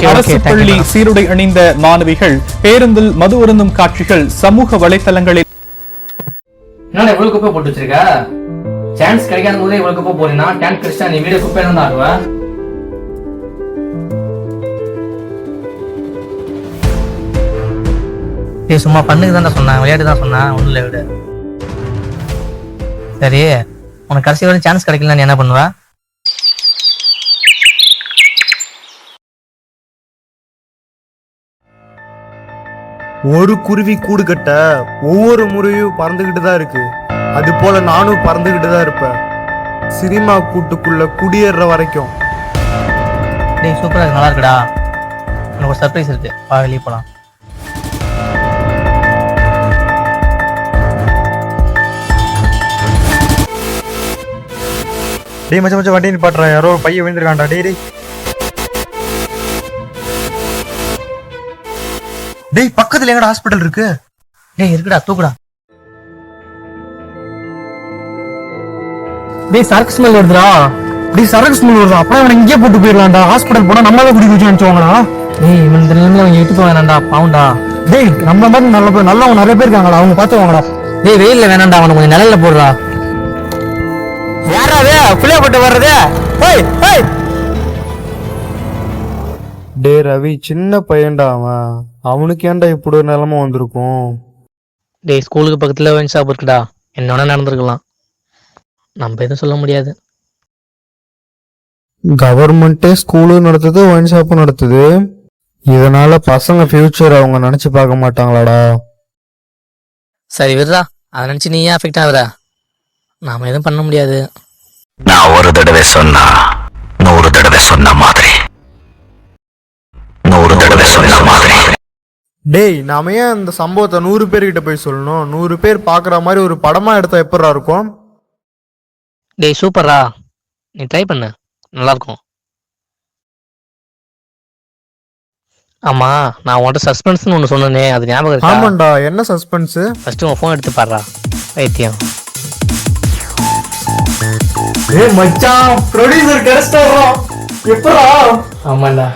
அரசு பள்ளி சீருடை அணிந்த மாணவிகள் பேருந்தில் மது அருந்தும் காட்சிகள் சமூக வலைதளங்களில். என்ன இவ்வளவு குப்பை போட்டு வச்சிருக்க? சான்ஸ் கிடைக்காத போதே இவ்வளவு குப்பை போறீங்கன்னா சான்ஸ் கிடைச்சா நீ வீடு குப்பை தான் ஆடுவ. சும்மா பண்ணுக்கு தான் சொன்னேன், விளையாட்டு தான் சொன்னேன், ஒன்றும் இல்லை விட. சரி, உனக்கு கடைசி வரை சான்ஸ் கிடைக்கல, நீ என்ன பண்ணுவ? ஒரு குருவி கூடு கட்ட ஒவ்வொரு முறையும் பறந்துகிட்டு தான் இருக்கு. அது போல நானும் பறந்துகிட்டு தான் இருப்பேன், சினிமா கூட்டுக்குள்ள குடியேற வரைக்கும். டேய் சூப்பரா இருக்கு, நல்லா இருக்குடா. உனக்கு ஒரு சர்ப்ரைஸ் இருக்கு, வா வெளியே போலாம். டேய் மச்ச மச்ச வண்டி நிப்பாட்றா, யாரோ பையன் விழுந்திருக்கான்டா. டேய் டேய் டேய் பக்கத்துல எங்கடா ஹாஸ்பிட்டல் இருக்கு? டேய் இருக்குடா, தூக்குடா. டேய் சரக்கு ஸ்மெல் வருதுடா. டேய் சரக்கு ஸ்மெல் வருது, அப்படியே அவனை இங்கே போட்டு போயிடலாம்டா. ஹாஸ்பிட்டல் போனா நம்மளே குடி குடிச்சு நினைச்சுவாங்கடா. டேய் இவன் இந்த நிலைமையில அவங்க எட்டு போவேணாண்டா, பாவுண்டா. டேய் நம்ம மாதிரி நல்லவங்க நிறைய பேர் இருக்காங்கடா, அவங்க பார்த்துவாங்கடா. டேய் வெயில்ல வேணாண்டா, அவனை கொஞ்சம் நிழல்ல போடுறா. யாராவே புள்ளைய போட்டு வர்றது? டே ரவி, சின்ன பையன்டா அவன், அவனுக்கு ஏன்டா இப்படி ஒரு நிலைமை வந்திருக்கும்? டேய் ஸ்கூலுக்கு பக்கத்துல ஒயின் ஷாப் இருக்குடா, என்னோட நடந்திருக்கலாம், நம்ம எதுவும் சொல்ல முடியாது. கவர்மெண்டே ஸ்கூலு நடத்துது, ஒயின் ஷாப்பும் நடத்துது. இதனால பசங்க ஃபியூச்சர் அவங்க நினைச்சு பார்க்க மாட்டாங்களாடா? சரி விடுறா, அதை நினைச்சு நீ ஏன் அஃபெக்ட் ஆகுற? நாம எதுவும் பண்ண முடியாது. நான் ஒரு தடவை சொன்னா 100 தடவை சொன்ன மாதிரி, 100 தடவை சொன்ன மாதிரி. டேய் நாம ஏன் இந்த சம்பவத்தை 100 பேர்கிட்ட போய் சொல்லணும்? 100 பேர் பாக்குற மாதிரி ஒரு படமா எடுத்தா எப்படா இருக்கும்? டேய் சூப்பரா, நீ ட்ரை பண்ணு, நல்லா இருக்கும். ஆமா, நான் உன்கிட்ட சஸ்பென்ஸ்னு ஒன்று சொன்னேனே, அது ஞாபகம் இருக்கா? ஆமாண்டா, என்ன சஸ்பென்ஸ்? ஃபர்ஸ்ட் உன் ஃபோன் எடுத்து பாடுறா, வைத்தியம். ஏய் மச்சான், ப்ரொடியூசர் கிடைச்சிட்டாரா? எப்படா? ஆமாண்டா.